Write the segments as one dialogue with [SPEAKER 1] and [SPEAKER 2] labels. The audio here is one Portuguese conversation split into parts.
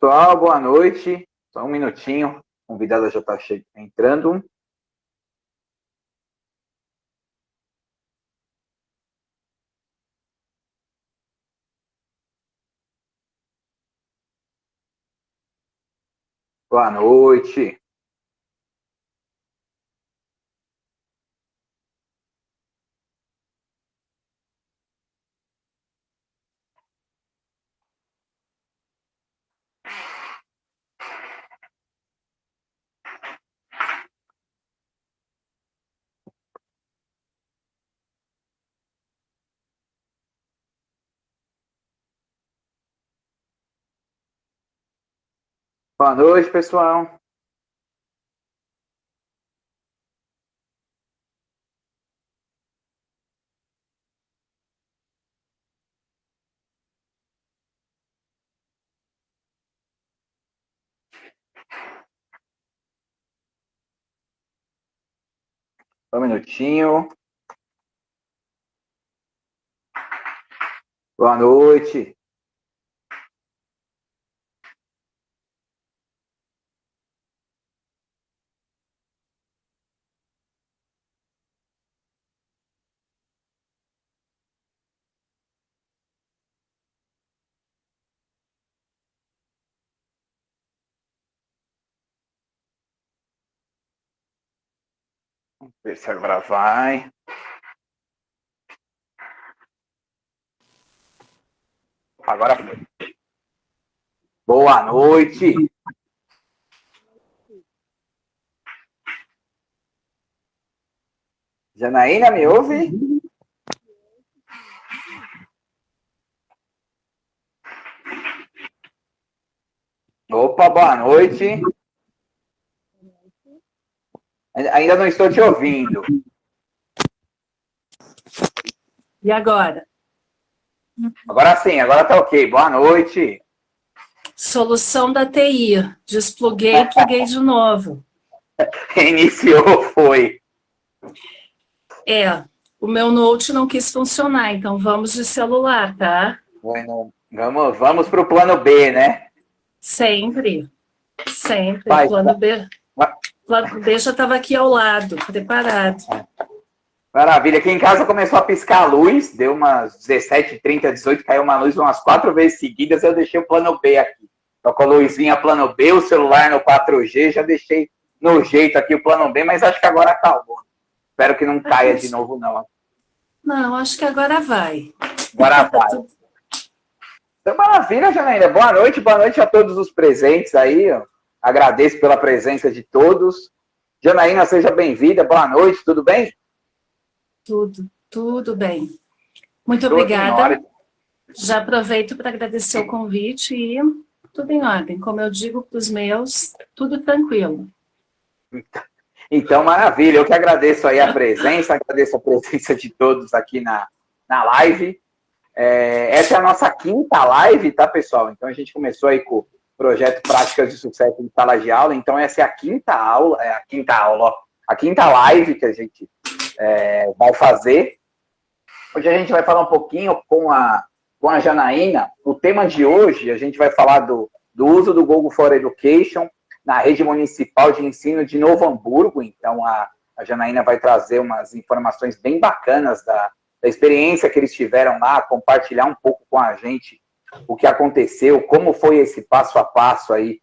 [SPEAKER 1] Pessoal, boa noite. Só um minutinho. A convidada já está entrando. Boa noite. Boa noite, pessoal. Um minutinho. Boa noite. Vamos ver se agora vai. Agora foi. Boa noite. Janaína, me ouve? Opa, boa noite. Ainda não estou te ouvindo.
[SPEAKER 2] E agora?
[SPEAKER 1] Agora sim, agora tá ok. Boa noite.
[SPEAKER 2] Solução da TI. Despluguei e pluguei de novo.
[SPEAKER 1] Iniciou, foi.
[SPEAKER 2] O meu Note não quis funcionar, então vamos de celular, tá?
[SPEAKER 1] Bueno, vamos para o plano B, né?
[SPEAKER 2] Sempre.
[SPEAKER 1] Vai,
[SPEAKER 2] Plano B. Plano B já estava aqui ao lado, preparado.
[SPEAKER 1] Maravilha. Aqui em casa começou a piscar a luz, deu umas 17h30, 18, caiu uma luz umas 4 vezes seguidas, eu deixei o plano B aqui. Então, com a luzinha plano B, o celular no 4G, já deixei no jeito aqui o plano B, mas acho que agora acabou. Espero que não caia de novo, não.
[SPEAKER 2] Não, acho que agora vai.
[SPEAKER 1] Agora vai. Então, maravilha, Janaína. Boa noite a todos os presentes aí. Ó. Agradeço pela presença de todos. Janaína, seja bem-vinda. Boa noite, tudo bem?
[SPEAKER 2] Tudo bem. Muito obrigada. Já aproveito para agradecer o convite e tudo em ordem. Como eu digo para os meus, tudo tranquilo.
[SPEAKER 1] Então, maravilha. Eu que agradeço aí a presença, agradeço a presença de todos aqui na live. Essa é a nossa quinta live, tá, pessoal? Então, a gente começou aí com o projeto Práticas de Sucesso em Sala de Aula. Então, essa é a quinta aula, a quinta live que a gente vai fazer. Hoje a gente vai falar um pouquinho com a Janaína. O tema de hoje, a gente vai falar do uso do Google for Education na rede municipal de ensino de Novo Hamburgo. Então, a Janaína vai trazer umas informações bem bacanas da experiência que eles tiveram lá, compartilhar um pouco com a gente o que aconteceu, como foi esse passo a passo aí,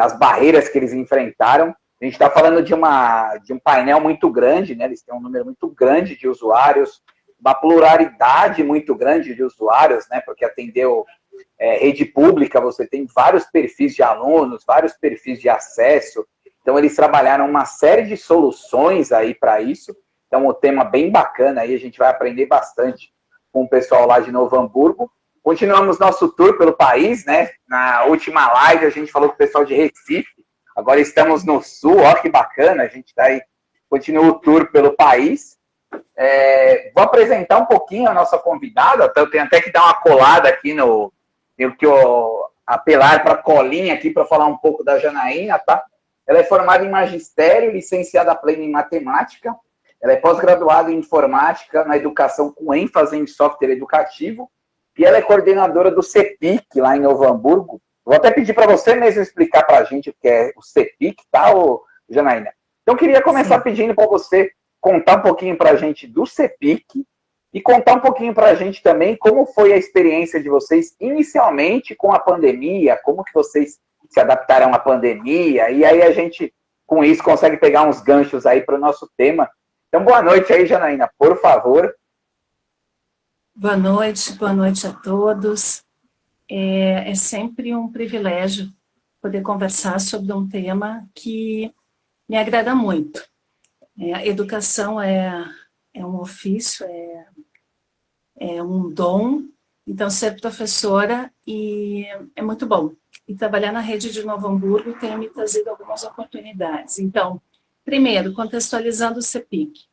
[SPEAKER 1] as barreiras que eles enfrentaram. A gente está falando de um painel muito grande, né? Eles têm um número muito grande de usuários, uma pluralidade muito grande de usuários, né? Porque atendeu rede pública, você tem vários perfis de alunos, vários perfis de acesso. Então, eles trabalharam uma série de soluções aí para isso. Então, um tema bem bacana aí, a gente vai aprender bastante com o pessoal lá de Novo Hamburgo. Continuamos nosso tour pelo país, né? Na última live, a gente falou com o pessoal de Recife. Agora estamos no Sul, ó que bacana, a gente está aí, continua o tour pelo país. Vou apresentar um pouquinho a nossa convidada, eu tenho até que dar uma colada aqui tenho que apelar para a colinha aqui para falar um pouco da Janaína, tá? Ela é formada em magistério, licenciada plena em matemática, ela é pós-graduada em informática na educação com ênfase em software educativo, e ela é coordenadora do CEPIC, lá em Novo Hamburgo, Vou até pedir para você mesmo explicar para a gente o que é o CEPIC, tá, Janaína? Então, eu queria começar pedindo para você contar um pouquinho para a gente do CEPIC e contar um pouquinho para a gente também como foi a experiência de vocês inicialmente com a pandemia, como que vocês se adaptaram à pandemia, e aí a gente, com isso, consegue pegar uns ganchos aí para o nosso tema. Então, boa noite aí, Janaína, por favor.
[SPEAKER 2] Boa noite a todos. É sempre um privilégio poder conversar sobre um tema que me agrada muito. A educação é um ofício, é um dom, então ser professora é muito bom. E trabalhar na rede de Novo Hamburgo tem me trazido algumas oportunidades. Então, primeiro, contextualizando o CEPIC.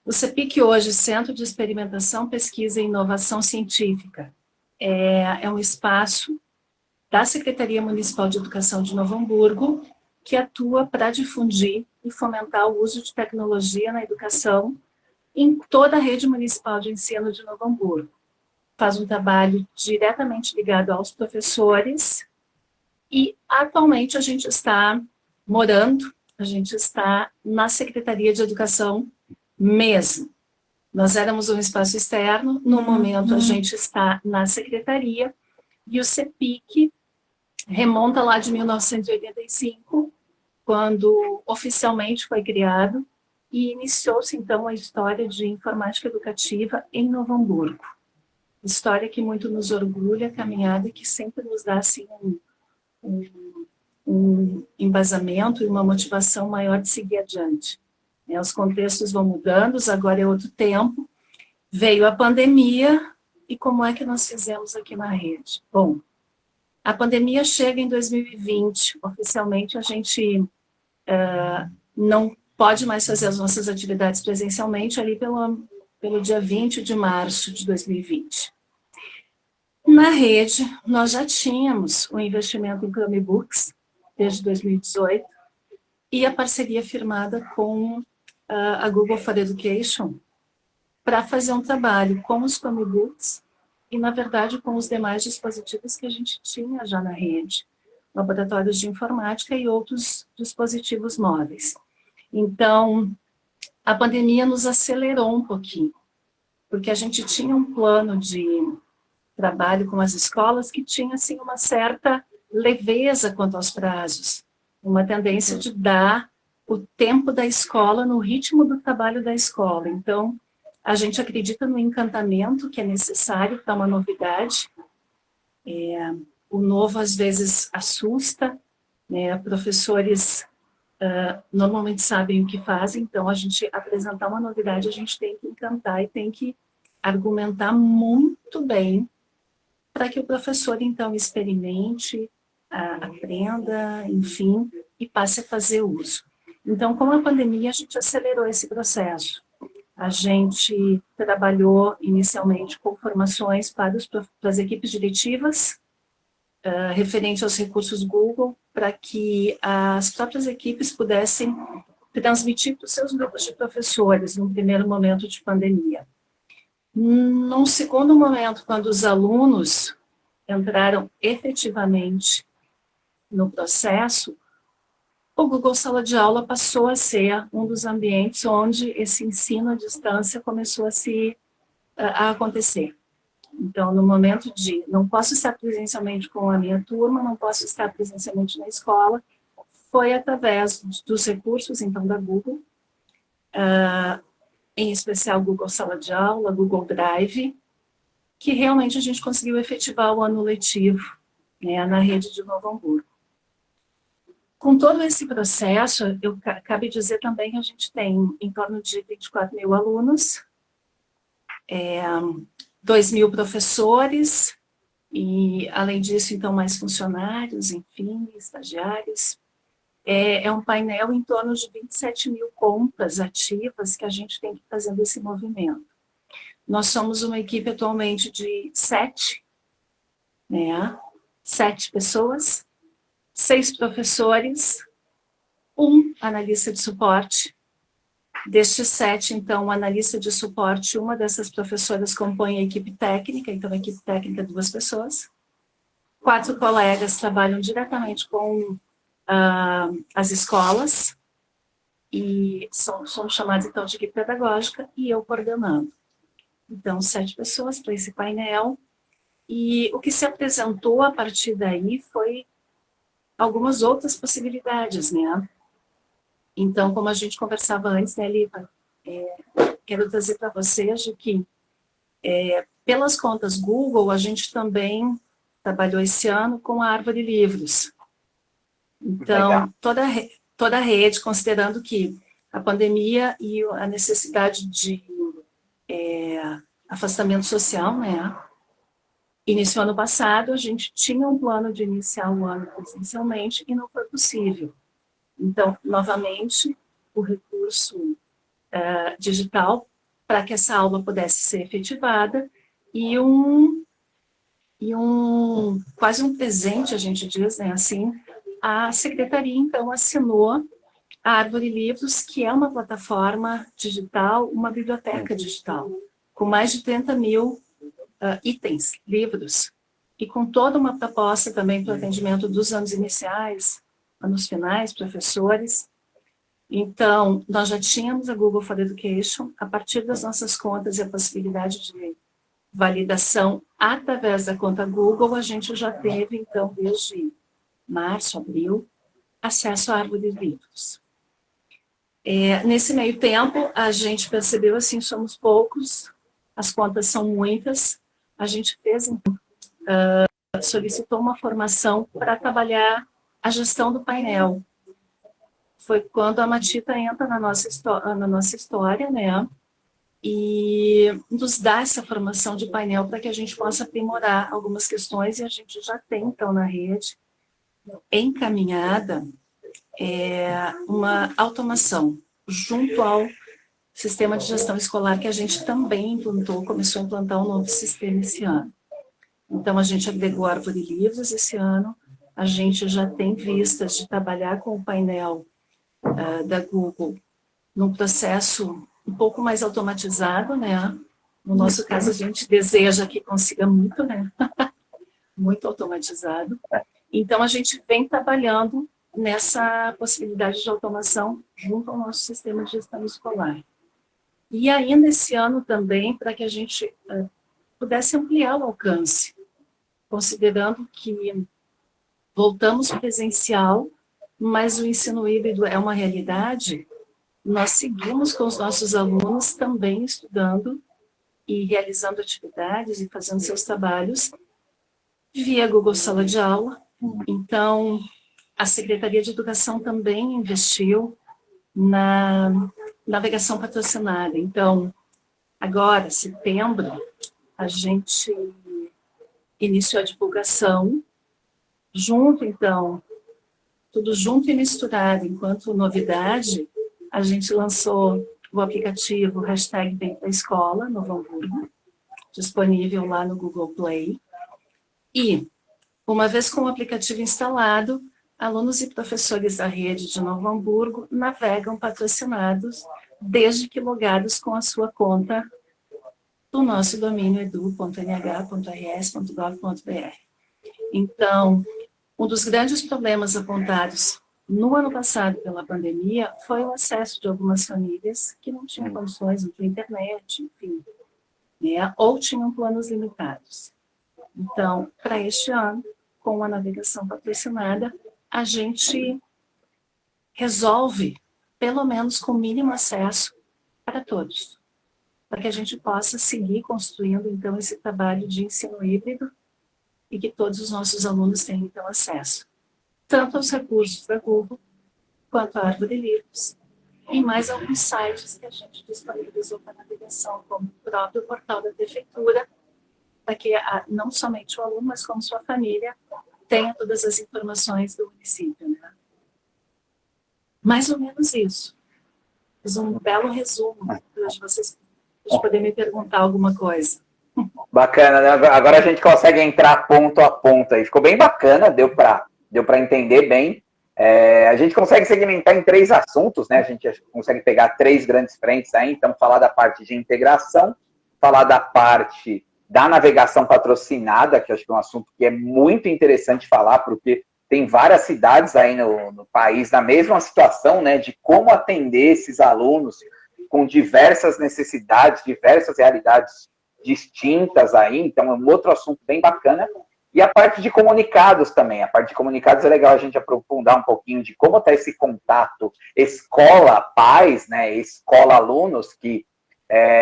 [SPEAKER 2] O CEPIC hoje, Centro de Experimentação, Pesquisa e Inovação Científica, é um espaço da Secretaria Municipal de Educação de Novo Hamburgo que atua para difundir e fomentar o uso de tecnologia na educação em toda a rede municipal de ensino de Novo Hamburgo. Faz um trabalho diretamente ligado aos professores e, atualmente, a gente está na Secretaria de Educação mesmo. Nós éramos um espaço externo, no momento a gente está na Secretaria, e o CEPIC remonta lá de 1985, quando oficialmente foi criado, e iniciou-se, então, a história de informática educativa em Novo Hamburgo. História que muito nos orgulha, caminhada que sempre nos dá, assim, um embasamento e uma motivação maior de seguir adiante. Os contextos vão mudando, agora é outro tempo, veio a pandemia, e como é que nós fizemos aqui na rede? Bom, a pandemia chega em 2020, oficialmente a gente não pode mais fazer as nossas atividades presencialmente ali pelo dia 20 de março de 2020. Na rede, nós já tínhamos o investimento em Chromebooks desde 2018 e a parceria firmada com a Google for Education para fazer um trabalho com os Chromebooks e, na verdade, com os demais dispositivos que a gente tinha já na rede, laboratórios de informática e outros dispositivos móveis. Então, a pandemia nos acelerou um pouquinho, porque a gente tinha um plano de trabalho com as escolas que tinha, assim, uma certa leveza quanto aos prazos, uma tendência de dar o tempo da escola no ritmo do trabalho da escola. Então, a gente acredita no encantamento que é necessário para uma novidade. O novo, às vezes, assusta, né? Professores normalmente sabem o que fazem, então, a gente apresentar uma novidade, a gente tem que encantar e tem que argumentar muito bem para que o professor, então, experimente, aprenda, enfim, e passe a fazer uso. Então, com a pandemia, a gente acelerou esse processo. A gente trabalhou inicialmente com formações para as equipes diretivas, referente aos recursos Google, para que as próprias equipes pudessem transmitir para os seus grupos de professores, num primeiro momento de pandemia. Num segundo momento, quando os alunos entraram efetivamente no processo, o Google Sala de Aula passou a ser um dos ambientes onde esse ensino à distância começou a acontecer. Então, no momento de não posso estar presencialmente com a minha turma, não posso estar presencialmente na escola, foi através dos recursos, então, da Google, em especial Google Sala de Aula, Google Drive, que realmente a gente conseguiu efetivar o ano letivo, né, na rede de Novo Hamburgo. Com todo esse processo, cabe dizer também que a gente tem em torno de 24 mil alunos, 2.000 professores, e além disso, então, mais funcionários, enfim, estagiários. É um painel em torno de 27 mil contas ativas que a gente tem que ir fazendo esse movimento. Nós somos uma equipe atualmente de 7, né? 7 pessoas, 6 professores, 1 analista de suporte. Destes 7, então, analista de suporte, uma dessas professoras compõe a equipe técnica, então a equipe técnica 2 pessoas. 4 colegas trabalham diretamente com as escolas, e somos chamados, então, de equipe pedagógica, e eu coordenando. Então, 7 pessoas para esse painel, e o que se apresentou a partir daí foi algumas outras possibilidades, né? Então, como a gente conversava antes, né, Liva, quero trazer para vocês de que, pelas contas Google, a gente também trabalhou esse ano com a Árvore Livros. Então, toda a rede, considerando que a pandemia e a necessidade de afastamento social, né? Iniciou ano passado, a gente tinha um plano de iniciar o ano presencialmente e não foi possível. Então, novamente, o recurso digital para que essa aula pudesse ser efetivada e quase um presente, a gente diz, né, assim, a secretaria, então, assinou a Árvore Livros, que é uma plataforma digital, uma biblioteca digital, com mais de 30 mil itens, livros, e com toda uma proposta também para o atendimento dos anos iniciais, anos finais, professores. Então, nós já tínhamos a Google for Education, a partir das nossas contas e a possibilidade de validação através da conta Google, a gente já teve, então, desde março, abril, acesso à Árvore de Livros. Nesse meio tempo, a gente percebeu, assim, somos poucos, as contas são muitas, a gente fez, então, solicitou uma formação para trabalhar a gestão do painel. Foi quando a Matita entra na nossa história, né, e nos dá essa formação de painel para que a gente possa aprimorar algumas questões, e a gente já tem, então, na rede, encaminhada, uma automação junto ao sistema de gestão escolar, que a gente também implantou, começou a implantar um novo sistema esse ano. Então, a gente agregou a Árvore Livros esse ano, a gente já tem vistas de trabalhar com o painel da Google num processo um pouco mais automatizado, né? No nosso caso, a gente deseja que consiga muito, né? Muito automatizado. Então, a gente vem trabalhando nessa possibilidade de automação junto ao nosso sistema de gestão escolar. E ainda esse ano também, para que a gente pudesse ampliar o alcance, considerando que voltamos presencial, mas o ensino híbrido é uma realidade, nós seguimos com os nossos alunos também estudando e realizando atividades e fazendo seus trabalhos via Google Sala de Aula. Então, a Secretaria de Educação também investiu na navegação patrocinada. Então, agora, setembro, a gente iniciou a divulgação, junto, então, tudo junto e misturado. Enquanto novidade, a gente lançou o aplicativo hashtag Vem pra Escola, Novo Hamburgo, disponível lá no Google Play. E, uma vez com o aplicativo instalado, alunos e professores da rede de Novo Hamburgo navegam patrocinados, desde que logados com a sua conta do nosso domínio edu.nh.rs.gov.br. Então, um dos grandes problemas apontados no ano passado pela pandemia foi o acesso de algumas famílias que não tinham condições, não tinham internet, enfim, né, ou tinham planos limitados. Então, para este ano, com a navegação patrocinada, a gente resolve, pelo menos com mínimo acesso, para todos, para que a gente possa seguir construindo, então, esse trabalho de ensino híbrido e que todos os nossos alunos tenham, então, acesso, tanto aos recursos da Google, quanto à Árvore Livros, e mais alguns sites que a gente disponibilizou para navegação, como o próprio portal da Prefeitura, para que não somente o aluno, mas como sua família, tenha todas as informações do município, né? Mais ou menos isso. Fiz um belo resumo para vocês poderem me perguntar alguma coisa.
[SPEAKER 1] Bacana, né? Agora a gente consegue entrar ponto a ponto aí. Ficou bem bacana, deu para entender bem. A gente consegue segmentar em 3 assuntos, né? A gente consegue pegar 3 grandes frentes aí. Então, falar da parte de integração, falar da parte da navegação patrocinada, que eu acho que é um assunto que é muito interessante falar, porque tem várias cidades aí no país na mesma situação, né, de como atender esses alunos com diversas necessidades, diversas realidades distintas aí, então é um outro assunto bem bacana. E a parte de comunicados também. A parte de comunicados é legal a gente aprofundar um pouquinho de como está esse contato escola-pais, né, escola-alunos, que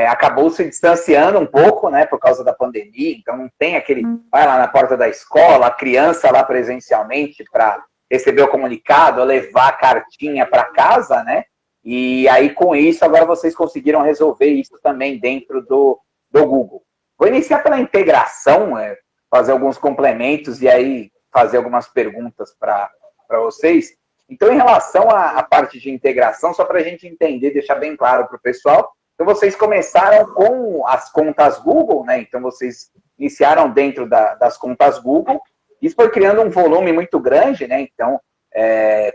[SPEAKER 1] acabou se distanciando um pouco, né, por causa da pandemia, então não tem aquele, vai lá na porta da escola, a criança lá presencialmente para receber o comunicado, levar a cartinha para casa, né, e aí com isso agora vocês conseguiram resolver isso também dentro do Google. Vou iniciar pela integração, fazer alguns complementos e aí fazer algumas perguntas para vocês. Então, em relação à parte de integração, só para a gente entender, deixar bem claro para o pessoal, então vocês começaram com as contas Google, né? Então, vocês iniciaram dentro das contas Google, isso foi criando um volume muito grande, né? Então,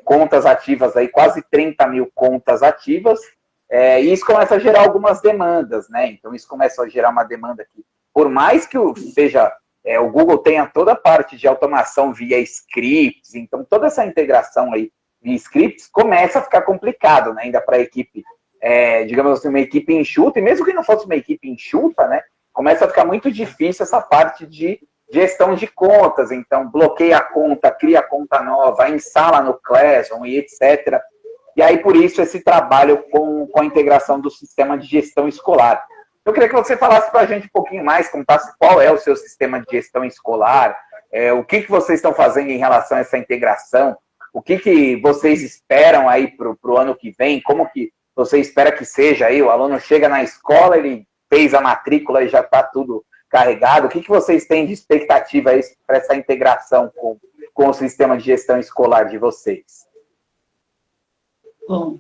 [SPEAKER 1] contas ativas aí, quase 30 mil contas ativas, e isso começa a gerar algumas demandas, né? Então, isso começa a gerar uma demanda que, por mais que seja... o Google tenha toda a parte de automação via scripts, então toda essa integração aí via scripts começa a ficar complicado, né? Ainda para a equipe, digamos assim, uma equipe enxuta, e mesmo que não fosse uma equipe enxuta, né? Começa a ficar muito difícil essa parte de gestão de contas, então bloqueia a conta, cria a conta nova, instala no Classroom e etc. E aí, por isso, esse trabalho com a integração do sistema de gestão escolar. Eu queria que você falasse para a gente um pouquinho mais, contasse qual é o seu sistema de gestão escolar, o que vocês estão fazendo em relação a essa integração, o que vocês esperam aí para o ano que vem, como que você espera que seja aí, o aluno chega na escola, ele fez a matrícula e já está tudo carregado, o que vocês têm de expectativa aí para essa integração com o sistema de gestão escolar de vocês?
[SPEAKER 2] Bom,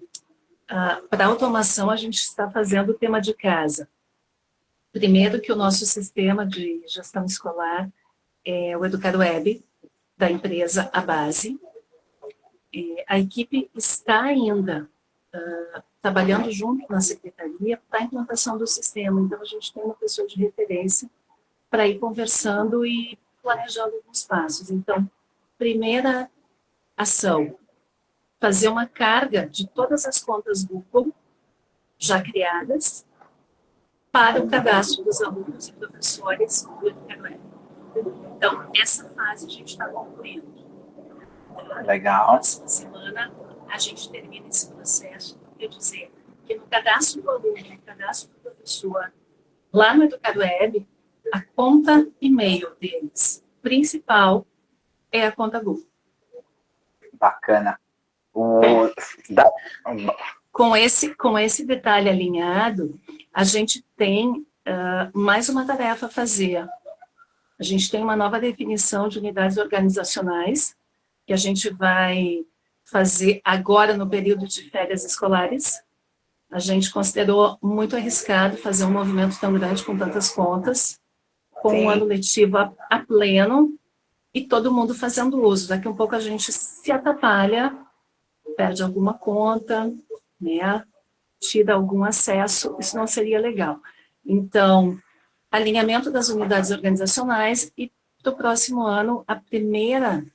[SPEAKER 2] para automação a gente está fazendo o tema de casa. Primeiro que o nosso sistema de gestão escolar é o EducadoWeb, da empresa Abase. A equipe está ainda trabalhando junto na secretaria para a implantação do sistema, então a gente tem uma pessoa de referência para ir conversando e planejando alguns passos. Então, primeira ação, fazer uma carga de todas as contas Google já criadas, para o cadastro dos alunos e professores do EducadoWeb. Então, essa fase a gente está concluindo.
[SPEAKER 1] Legal.
[SPEAKER 2] Na próxima semana, a gente termina esse processo, quer dizer, que no cadastro do aluno, no cadastro do professor, lá no EducadoWeb, a conta e-mail deles, principal, é a conta Google.
[SPEAKER 1] Bacana.
[SPEAKER 2] Com esse detalhe alinhado, a gente tem mais uma tarefa a fazer. A gente tem uma nova definição de unidades organizacionais, que a gente vai fazer agora no período de férias escolares. A gente considerou muito arriscado fazer um movimento tão grande com tantas contas, com um ano letivo a pleno, e todo mundo fazendo uso. Daqui a um pouco a gente se atrapalha, perde alguma conta, né? Tira algum acesso, isso não seria legal. Então, alinhamento das unidades organizacionais e, do próximo ano, a primeira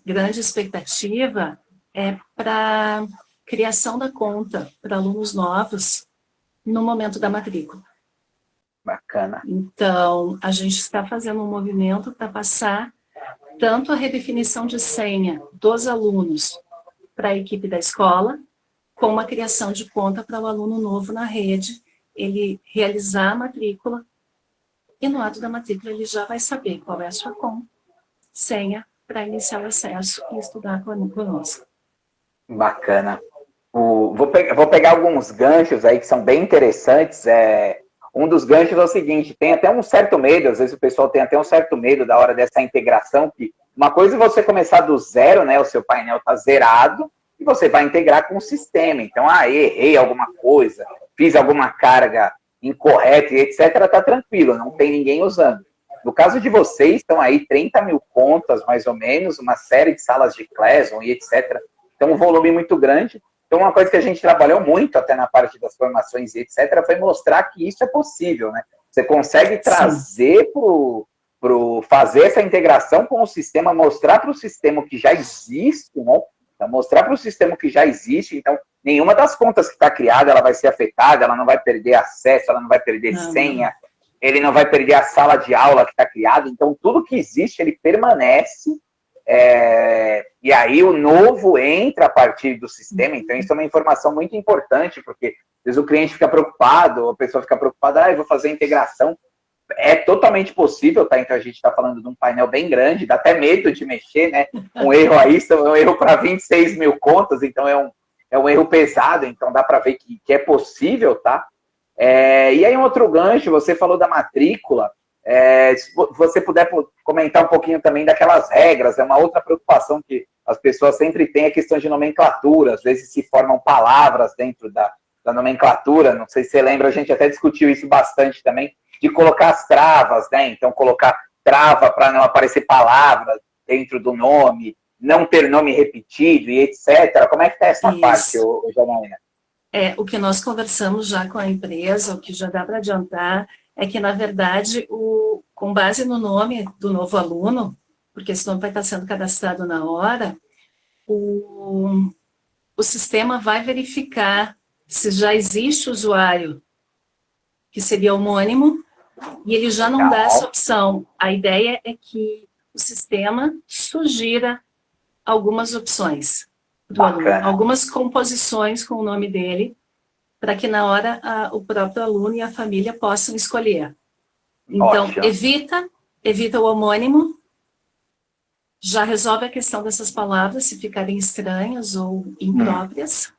[SPEAKER 2] grande expectativa é para criação da conta para alunos novos no momento da matrícula.
[SPEAKER 1] Bacana.
[SPEAKER 2] Então, a gente está fazendo um movimento para passar tanto a redefinição de senha dos alunos para a equipe da escola, como a criação de conta para o aluno novo na rede, ele realizar a matrícula, e no ato da matrícula ele já vai saber qual é a sua conta, senha, para iniciar o acesso e estudar conosco.
[SPEAKER 1] Bacana. Vou pegar alguns ganchos aí que são bem interessantes. Um dos ganchos é o seguinte, tem até um certo medo, às vezes o pessoal tem até um certo medo da hora dessa integração, que uma coisa é você começar do zero, né, o seu painel está zerado, e você vai integrar com o sistema. Então, errei alguma coisa, fiz alguma carga incorreta e etc., tá tranquilo, não tem ninguém usando. No caso de vocês, estão aí 30 mil contas, mais ou menos, uma série de salas de Classroom e etc., então um volume muito grande. Então, uma coisa que a gente trabalhou muito até na parte das formações e etc., foi mostrar que isso é possível, né? Você consegue trazer fazer essa integração com o sistema, mostrar para o sistema que já existe, né? Então, mostrar para o sistema que já existe, então, nenhuma das contas que está criada, ela vai ser afetada, ela não vai perder acesso, ela não vai perder senha, ele não vai perder a sala de aula que está criada, então, tudo que existe, ele permanece, e aí o novo entra a partir do sistema, então isso é uma informação muito importante, porque às vezes o cliente fica preocupado, a pessoa fica preocupada, eu vou fazer a integração, é totalmente possível, tá? Então a gente está falando de um painel bem grande, dá até medo de mexer, né? Um erro aí, é um erro para 26 mil contas, então é um erro pesado, então dá para ver que é possível, tá? E aí um outro gancho, você falou da matrícula, se você puder comentar um pouquinho também daquelas regras, é uma outra preocupação que as pessoas sempre têm, a questão de nomenclatura, às vezes se formam palavras dentro da nomenclatura, não sei se você lembra, a gente até discutiu isso bastante também, de colocar as travas, né? Então, colocar trava para não aparecer palavras dentro do nome, não ter nome repetido e etc. Como é que está essa parte, Janaína?
[SPEAKER 2] O que nós conversamos já com a empresa, o que já dá para adiantar, é que, na verdade, com base no nome do novo aluno, porque esse nome vai estar sendo cadastrado na hora, o sistema vai verificar se já existe usuário que seria homônimo, e ele já não dá essa opção. A ideia é que o sistema sugira algumas opções do aluno, algumas composições com o nome dele, para que na hora o próprio aluno e a família possam escolher. Então, evita o homônimo, já resolve a questão dessas palavras, se ficarem estranhas ou impróprias.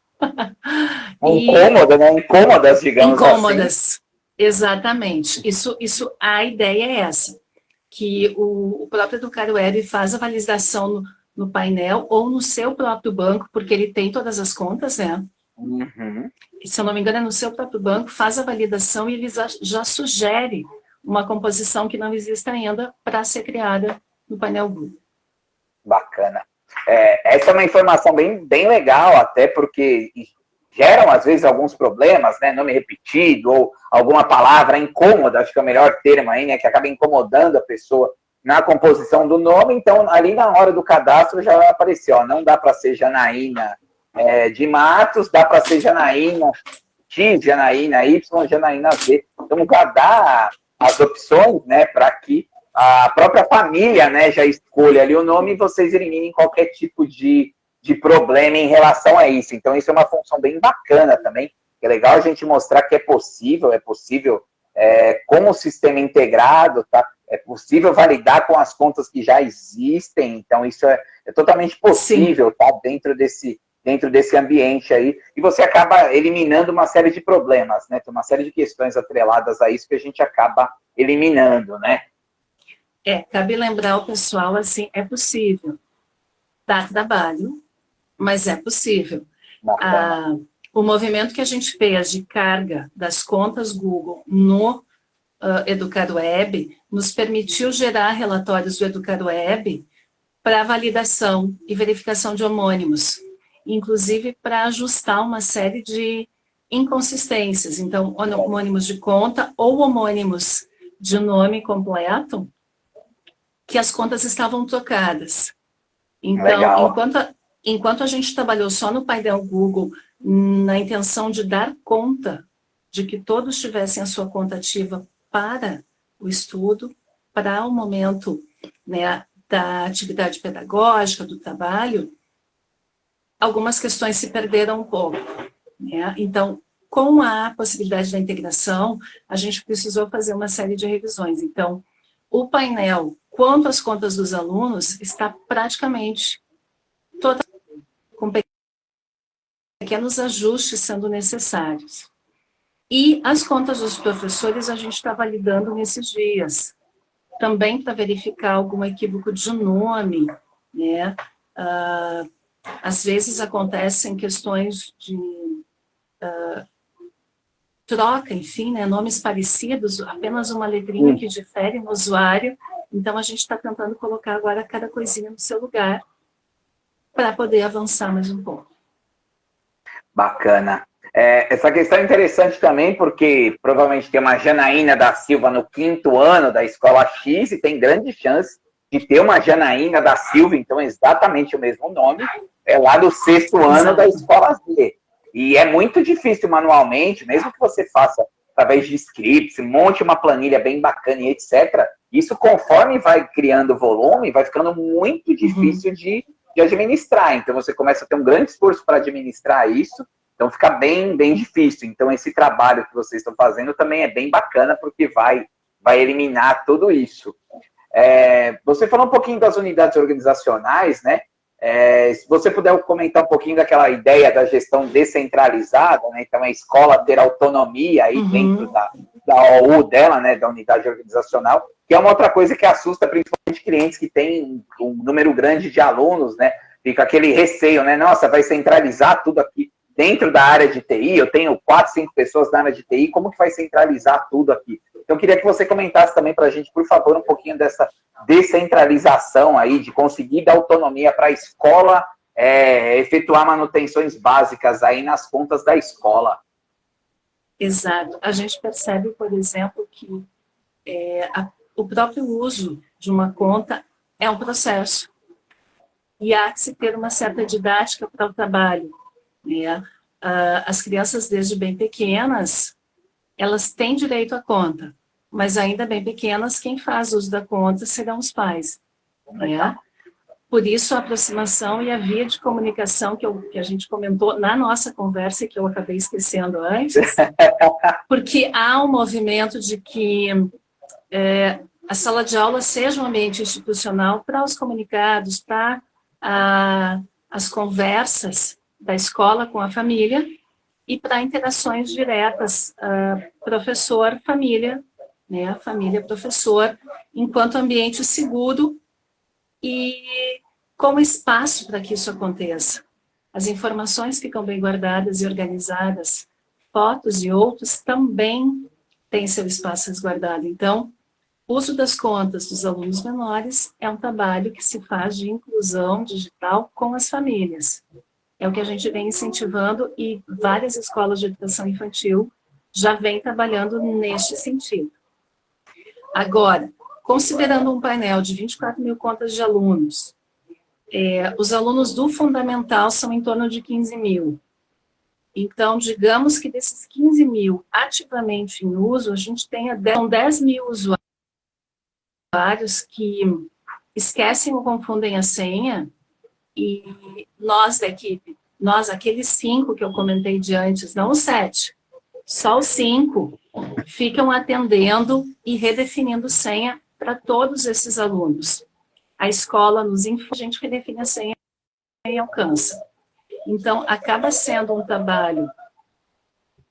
[SPEAKER 1] Incômodas, né? Incômodas, digamos
[SPEAKER 2] assim. Exatamente. A ideia é essa, que o próprio Educar Web faz a validação no painel ou no seu próprio banco, porque ele tem todas as contas, né? Se eu não me engano, é no seu próprio banco, faz a validação e ele já sugere uma composição que não existe ainda para ser criada no painel Google.
[SPEAKER 1] Bacana. Essa é uma informação bem legal, até porque geram, às vezes, alguns problemas, né? Nome repetido ou alguma palavra incômoda, acho que é o melhor termo aí, né? Que acaba incomodando a pessoa na composição do nome. Então, ali na hora do cadastro já apareceu, ó, não dá para ser Janaína de Matos, dá para ser Janaína X, Janaína Y, Janaína Z. Então, já dá as opções, né? Para que a própria família, né, já escolha ali o nome e vocês eliminem qualquer tipo de problema em relação a isso. Então, isso é uma função bem bacana também. É legal a gente mostrar que é possível com o sistema integrado, tá? É possível validar com as contas que já existem. Então, isso é totalmente possível, tá? Dentro desse ambiente aí. E você acaba eliminando uma série de problemas, né? Tem uma série de questões atreladas a isso que a gente acaba eliminando, né?
[SPEAKER 2] Cabe lembrar o pessoal, assim, é possível. Dá trabalho, mas é possível. O movimento que a gente fez de carga das contas Google no Educar Web nos permitiu gerar relatórios do Educar Web para validação e verificação de homônimos, inclusive para ajustar uma série de inconsistências. Então, homônimos de conta ou homônimos de nome completo, que as contas estavam trocadas. Então, enquanto a gente trabalhou só no painel Google, na intenção de dar conta de que todos tivessem a sua conta ativa para o estudo, para o momento, né, da atividade pedagógica, do trabalho, algumas questões se perderam um pouco, né? Então, com a possibilidade da integração, a gente precisou fazer uma série de revisões. Então, o painel, quanto às contas dos alunos, está praticamente toda com pequenos ajustes sendo necessários. E as contas dos professores a gente está validando nesses dias, também para verificar algum equívoco de nome, né? Às vezes acontecem questões de troca, enfim, né? Nomes parecidos, apenas uma letrinha que difere no usuário. Então, a gente está tentando colocar agora cada coisinha no seu lugar para poder avançar mais um pouco.
[SPEAKER 1] Bacana. Essa questão é interessante também, porque provavelmente tem uma Janaína da Silva no 5º ano da escola X e tem grande chance de ter uma Janaína da Silva, então exatamente o mesmo nome, lá do 6º ano da escola Z. E é muito difícil manualmente, mesmo que você faça através de scripts, monte uma planilha bem bacana e etc. Isso, conforme vai criando volume, vai ficando muito difícil de administrar. Então, você começa a ter um grande esforço para administrar isso, então fica bem, bem difícil. Então, esse trabalho que vocês estão fazendo também é bem bacana, porque vai eliminar tudo isso. Você falou um pouquinho das unidades organizacionais, né? Se você puder comentar um pouquinho daquela ideia da gestão descentralizada, né? Então, a escola ter autonomia aí dentro da OU dela, né? Da unidade organizacional, que é uma outra coisa que assusta principalmente clientes que têm um número grande de alunos, né? Fica aquele receio, né? Nossa, vai centralizar tudo aqui dentro da área de TI, eu tenho 4, 5 pessoas na área de TI, como que vai centralizar tudo aqui? Então, eu queria que você comentasse também para a gente, por favor, um pouquinho dessa descentralização aí, de conseguir dar autonomia para a escola efetuar manutenções básicas aí nas contas da escola.
[SPEAKER 2] Exato. A gente percebe, por exemplo, que o próprio uso de uma conta é um processo. E há que se ter uma certa didática para o trabalho. Né? As crianças, desde bem pequenas, elas têm direito à conta, mas ainda bem pequenas, quem faz uso da conta serão os pais. Né? Por isso, a aproximação e a via de comunicação que a gente comentou na nossa conversa, que eu acabei esquecendo antes, porque há um movimento de que a sala de aula seja um ambiente institucional para os comunicados, para as conversas da escola com a família e para interações diretas professor-família, né, família-professor, enquanto ambiente seguro e como espaço para que isso aconteça. As informações ficam bem guardadas e organizadas, fotos e outros também têm seu espaço resguardado. Então, o uso das contas dos alunos menores é um trabalho que se faz de inclusão digital com as famílias. É o que a gente vem incentivando e várias escolas de educação infantil já vêm trabalhando neste sentido. Agora, considerando um painel de 24 mil contas de alunos, os alunos do fundamental são em torno de 15 mil. Então, digamos que desses 15 mil ativamente em uso, a gente tenha 10 mil usuários que esquecem ou confundem a senha. E nós da equipe, aqueles 5 que eu comentei de antes, não os 7, só os 5 ficam atendendo e redefinindo senha para todos esses alunos. A escola nos informa, a gente redefine a senha e alcança. Então, acaba sendo um trabalho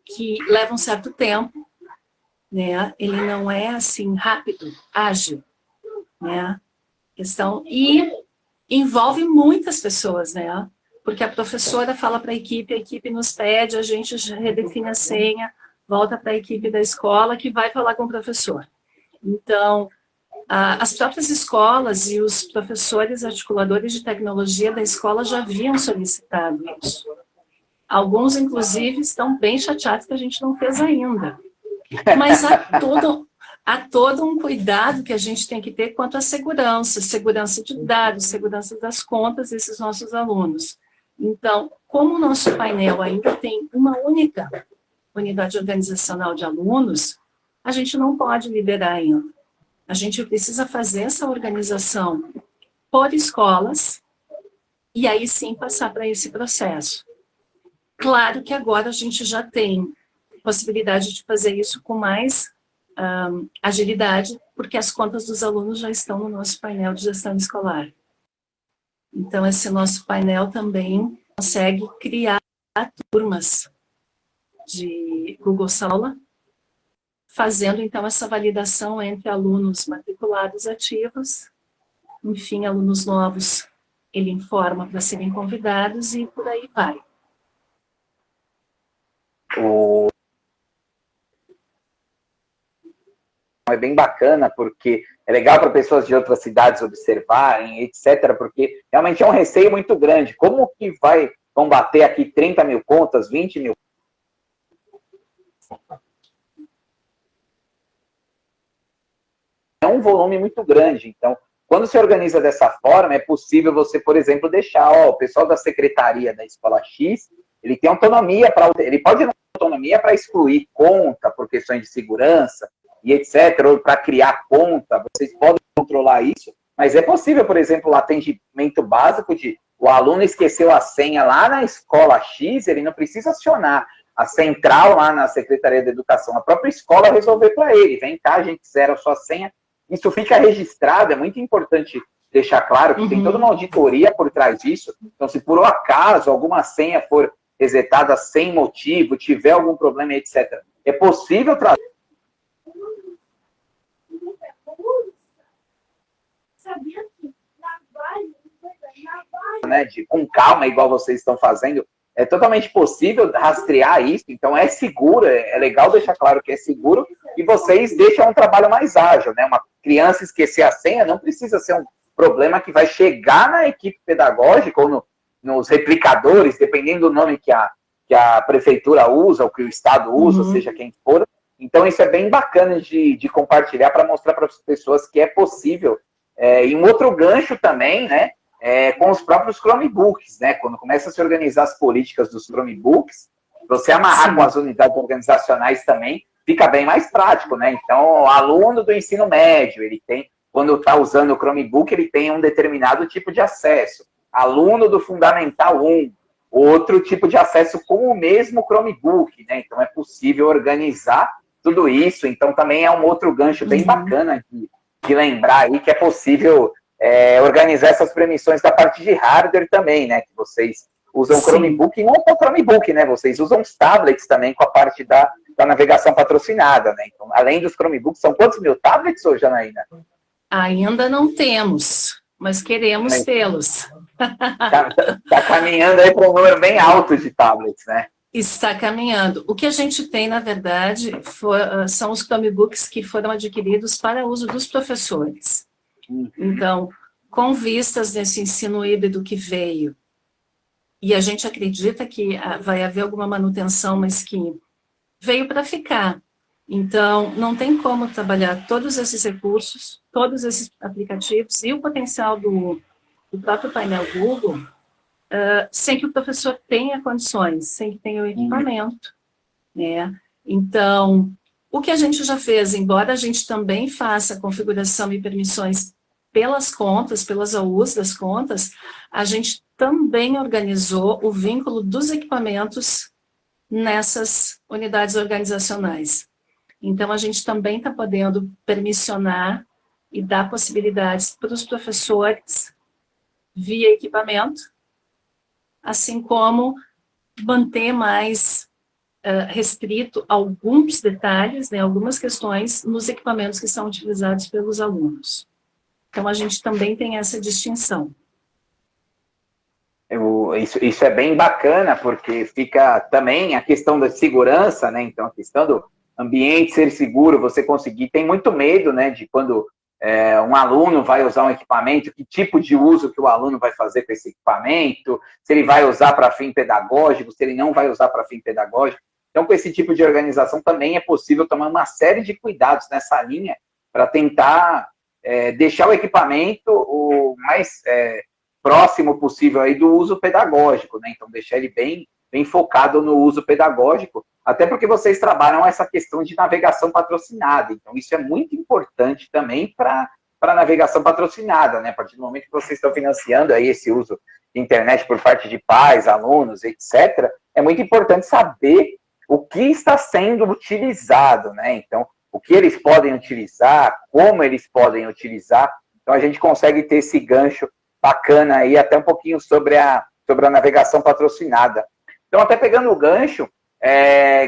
[SPEAKER 2] que leva um certo tempo, né? Ele não é assim rápido, ágil, né? E envolve muitas pessoas, né? Porque a professora fala para a equipe nos pede, a gente redefine a senha, volta para a equipe da escola que vai falar com o professor. Então, as próprias escolas e os professores articuladores de tecnologia da escola já haviam solicitado isso. Alguns, inclusive, estão bem chateados que a gente não fez ainda. Mas há todo um cuidado que a gente tem que ter quanto à segurança de dados, segurança das contas desses nossos alunos. Então, como o nosso painel ainda tem uma única unidade organizacional de alunos, a gente não pode liberar ainda. A gente precisa fazer essa organização por escolas e aí sim passar para esse processo. Claro que agora a gente já tem possibilidade de fazer isso com mais agilidade, porque as contas dos alunos já estão no nosso painel de gestão escolar. Então, esse nosso painel também consegue criar turmas de Google Sala, fazendo, então, essa validação entre alunos matriculados ativos, enfim, alunos novos, ele informa para serem convidados e por aí vai.
[SPEAKER 1] É bem bacana, porque é legal para pessoas de outras cidades observarem, etc., porque realmente é um receio muito grande. Como que vai combater aqui 30 mil contas, 20 mil É um volume muito grande, então, quando se organiza dessa forma, é possível você, por exemplo, deixar, o pessoal da secretaria da escola X, ele tem autonomia ele pode ter autonomia para excluir conta por questões de segurança e etc, ou para criar conta, vocês podem controlar isso, mas é possível, por exemplo, o atendimento básico de o aluno esqueceu a senha lá na escola X, ele não precisa acionar a central lá na Secretaria da Educação, a própria escola resolver para ele, vem cá, a gente zera a sua senha, isso fica registrado, é muito importante deixar claro que tem toda uma auditoria por trás disso, então se por um acaso alguma senha for resetada sem motivo, tiver algum problema, etc., é possível trazer com calma, igual vocês estão fazendo, é totalmente possível rastrear isso, então é seguro, é legal deixar claro que é seguro, e vocês deixam um trabalho mais ágil, né? Uma criança esquecer a senha não precisa ser um problema que vai chegar na equipe pedagógica ou nos replicadores, dependendo do nome que a prefeitura usa, ou que o Estado usa, seja quem for. Então isso é bem bacana de compartilhar para mostrar para as pessoas que é possível. E um outro gancho também, né? Com os próprios Chromebooks, né? Quando começa a se organizar as políticas dos Chromebooks, você amarrar com as unidades organizacionais também, fica bem mais prático, né? Então, o aluno do ensino médio, ele tem, quando está usando o Chromebook, ele tem um determinado tipo de acesso. Aluno do Fundamental 1, outro tipo de acesso com o mesmo Chromebook, né? Então, é possível organizar tudo isso. Então, também é um outro gancho bem bacana de lembrar aí que é possível organizar essas permissões da parte de hardware também, né? Que vocês usam o Chromebook, e não só o Chromebook, né? Vocês usam os tablets também com a parte da navegação patrocinada, né? Então, além dos Chromebooks, são quantos mil tablets hoje, Janaína?
[SPEAKER 2] Ainda não temos, mas queremos tê-los.
[SPEAKER 1] Tá caminhando aí para um número bem alto de tablets, né?
[SPEAKER 2] Está caminhando. O que a gente tem, na verdade, são os Chromebooks que foram adquiridos para uso dos professores. Então, com vistas nesse ensino híbrido que veio, e a gente acredita que vai haver alguma manutenção, mas que veio para ficar. Então, não tem como trabalhar todos esses recursos, todos esses aplicativos e o potencial do próprio painel Google sem que o professor tenha condições, sem que tenha o equipamento, né? Então, o que a gente já fez, embora a gente também faça a configuração e permissões pelas contas, pelas AUs das contas, a gente também organizou o vínculo dos equipamentos nessas unidades organizacionais. Então, a gente também está podendo permissionar e dar possibilidades para os professores via equipamento, assim como manter mais restrito alguns detalhes, né, algumas questões nos equipamentos que são utilizados pelos alunos. Então, a gente também tem essa distinção.
[SPEAKER 1] Isso é bem bacana, porque fica também a questão da segurança, né? Então, a questão do ambiente ser seguro, você conseguir, tem muito medo, né, de quando um aluno vai usar um equipamento, que tipo de uso que o aluno vai fazer com esse equipamento, se ele vai usar para fim pedagógico, se ele não vai usar para fim pedagógico. Então, com esse tipo de organização também é possível tomar uma série de cuidados nessa linha para tentar deixar o equipamento o mais próximo possível aí do uso pedagógico, né? Então, deixar ele bem focado no uso pedagógico, até porque vocês trabalham essa questão de navegação patrocinada. Então, isso é muito importante também para a navegação patrocinada, né? A partir do momento que vocês estão financiando aí esse uso de internet por parte de pais, alunos, etc., é muito importante saber o que está sendo utilizado, né? Então, o que eles podem utilizar, como eles podem utilizar. Então, a gente consegue ter esse gancho bacana aí, até um pouquinho sobre a navegação patrocinada. Então, até pegando o gancho,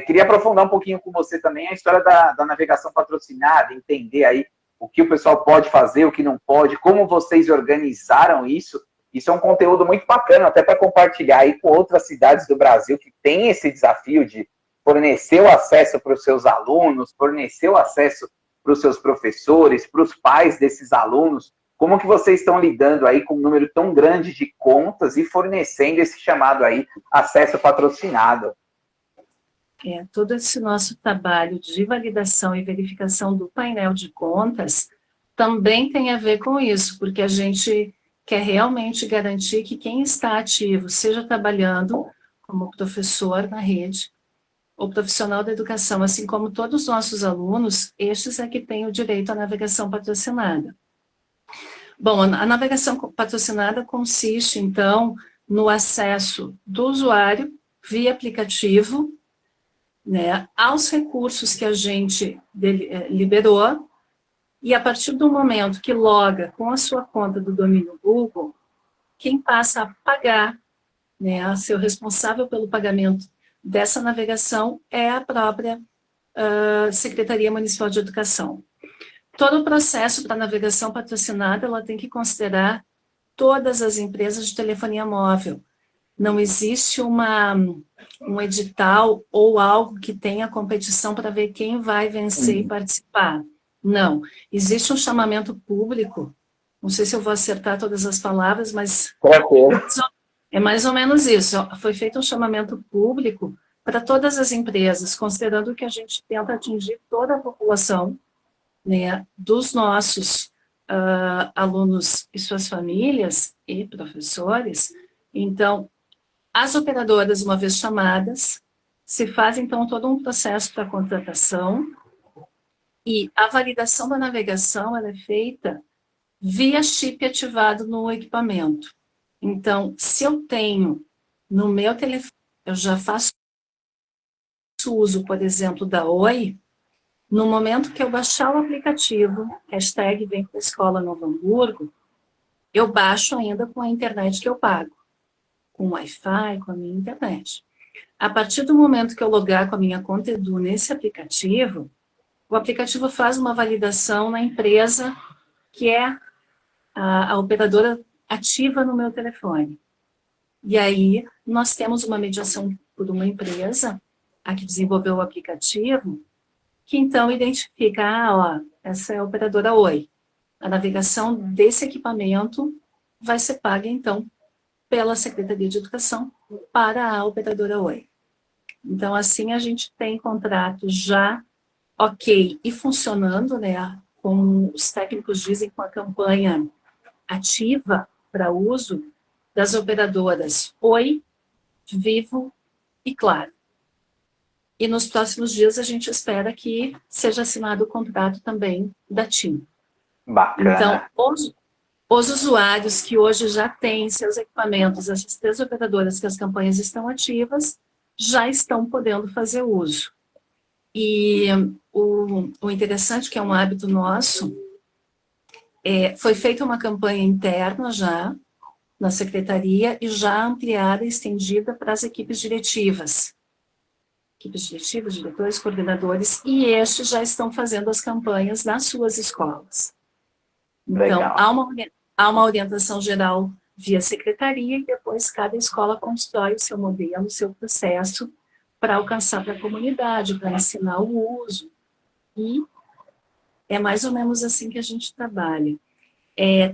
[SPEAKER 1] queria aprofundar um pouquinho com você também a história da navegação patrocinada, entender aí o que o pessoal pode fazer, o que não pode, como vocês organizaram isso. Isso é um conteúdo muito bacana, até para compartilhar aí com outras cidades do Brasil que têm esse desafio de fornecer o acesso para os seus alunos, fornecer o acesso para os seus professores, para os pais desses alunos. Como que vocês estão lidando aí com um número tão grande de contas e fornecendo esse chamado aí acesso patrocinado?
[SPEAKER 2] todo esse nosso trabalho de validação e verificação do painel de contas também tem a ver com isso, porque a gente quer realmente garantir que quem está ativo, seja trabalhando como professor na rede, ou profissional da educação, assim como todos os nossos alunos, estes é que têm o direito à navegação patrocinada. Bom, a navegação patrocinada consiste, então, no acesso do usuário, via aplicativo, né, aos recursos que a gente liberou, e a partir do momento que loga com a sua conta do domínio Google, quem passa a pagar, né, a ser o responsável pelo pagamento dessa navegação é a própria Secretaria Municipal de Educação. Todo o processo para navegação patrocinada, ela tem que considerar todas as empresas de telefonia móvel. Não existe um edital ou algo que tenha competição para ver quem vai vencer e participar. Não. Existe um chamamento público, não sei se eu vou acertar todas as palavras, mas é mais ou menos isso. Foi feito um chamamento público para todas as empresas, considerando que a gente tenta atingir toda a população, né, dos nossos alunos e suas famílias e professores. Então, as operadoras, uma vez chamadas, se faz, então, todo um processo para contratação e a validação da navegação ela é feita via chip ativado no equipamento. Então, se eu tenho no meu telefone, eu já faço uso, por exemplo, da Oi, no momento que eu baixar o aplicativo, hashtag Vem para a Escola Novo Hamburgo, eu baixo ainda com a internet que eu pago, com o Wi-Fi, com a minha internet. A partir do momento que eu logar com a minha conta Edu nesse aplicativo, o aplicativo faz uma validação na empresa que é a operadora ativa no meu telefone. E aí, nós temos uma mediação por uma empresa, a que desenvolveu o aplicativo, que então identifica, essa é a operadora Oi. A navegação desse equipamento vai ser paga, então, pela Secretaria de Educação para a operadora Oi. Então, assim, a gente tem contrato já ok e funcionando, né, como os técnicos dizem, com a campanha ativa para uso das operadoras Oi, Vivo e Claro. E nos próximos dias a gente espera que seja assinado o contrato também da TIM.
[SPEAKER 1] Bacana.
[SPEAKER 2] Então, os usuários que hoje já têm seus equipamentos, essas 3 operadoras que as campanhas estão ativas, já estão podendo fazer uso. E o interessante, que é um hábito nosso, foi feita uma campanha interna já, na secretaria, e já ampliada e estendida para as equipes diretivas. Equipes diretivas, diretores, coordenadores, e estes já estão fazendo as campanhas nas suas escolas. Então, há uma orientação geral via secretaria, e depois cada escola constrói o seu modelo, o seu processo, para alcançar para a comunidade, para ensinar o uso. E é mais ou menos assim que a gente trabalha.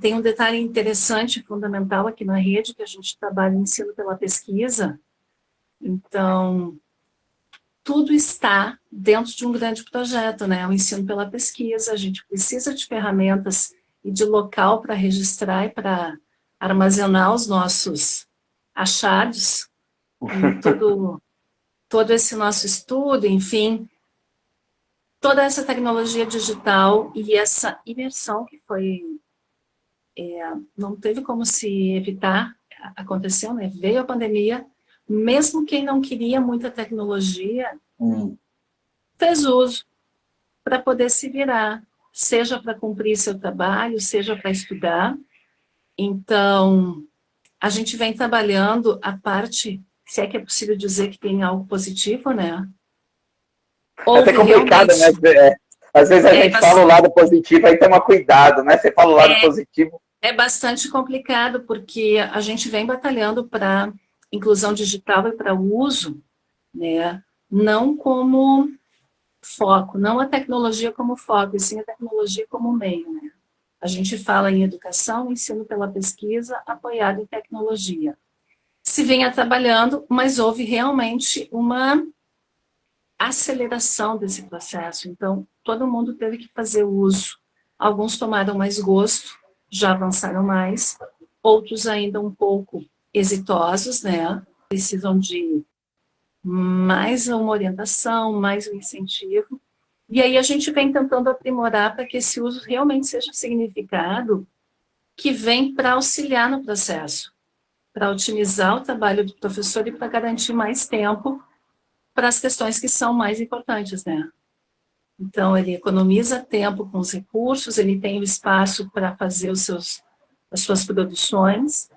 [SPEAKER 2] Tem um detalhe interessante, fundamental aqui na rede, que a gente trabalha o ensino pela pesquisa. Então, tudo está dentro de um grande projeto, né? O ensino pela pesquisa, a gente precisa de ferramentas e de local para registrar e para armazenar os nossos achados, e todo esse nosso estudo, enfim, toda essa tecnologia digital e essa imersão que foi, não teve como se evitar, aconteceu, né? Veio a pandemia, mesmo quem não queria muita tecnologia, fez uso para poder se virar, seja para cumprir seu trabalho, seja para estudar. Então, a gente vem trabalhando a parte, se é que é possível dizer que tem algo positivo, né?
[SPEAKER 1] É até complicado, né? Às vezes a gente fala o lado positivo, aí toma cuidado, né? Você fala o lado positivo.
[SPEAKER 2] É bastante complicado, porque a gente vem batalhando para inclusão digital e para o uso, né? Não como foco, não a tecnologia como foco, e sim a tecnologia como meio, né? A gente fala em educação, ensino pela pesquisa, apoiado em tecnologia. Se vinha trabalhando, mas houve realmente uma aceleração desse processo. Então, todo mundo teve que fazer uso. Alguns tomaram mais gosto, já avançaram mais, outros ainda um pouco exitosos, né? Precisam de mais uma orientação, mais um incentivo. E aí a gente vem tentando aprimorar para que esse uso realmente seja significado, que vem para auxiliar no processo, para otimizar o trabalho do professor e para garantir mais tempo para as questões que são mais importantes, né? Então, ele economiza tempo com os recursos, ele tem o espaço para fazer as suas produções,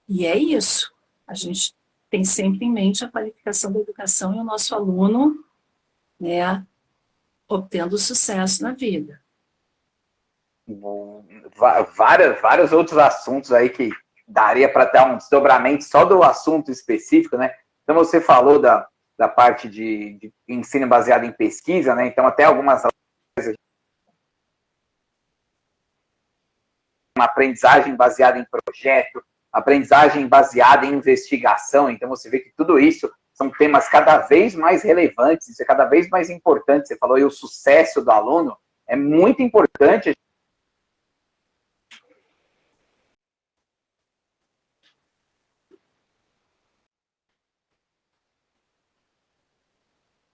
[SPEAKER 2] e é isso. A gente tem sempre em mente a qualificação da educação e o nosso aluno, né, obtendo sucesso na vida.
[SPEAKER 1] Vários outros assuntos aí que daria para dar um desdobramento só do assunto específico, né? Então, você falou da parte de ensino baseado em pesquisa, né? Então, até algumas uma aprendizagem baseada em projeto, aprendizagem baseada em investigação. Então, você vê que tudo isso são temas cada vez mais relevantes, isso é cada vez mais importante. Você falou aí o sucesso do aluno, é muito importante.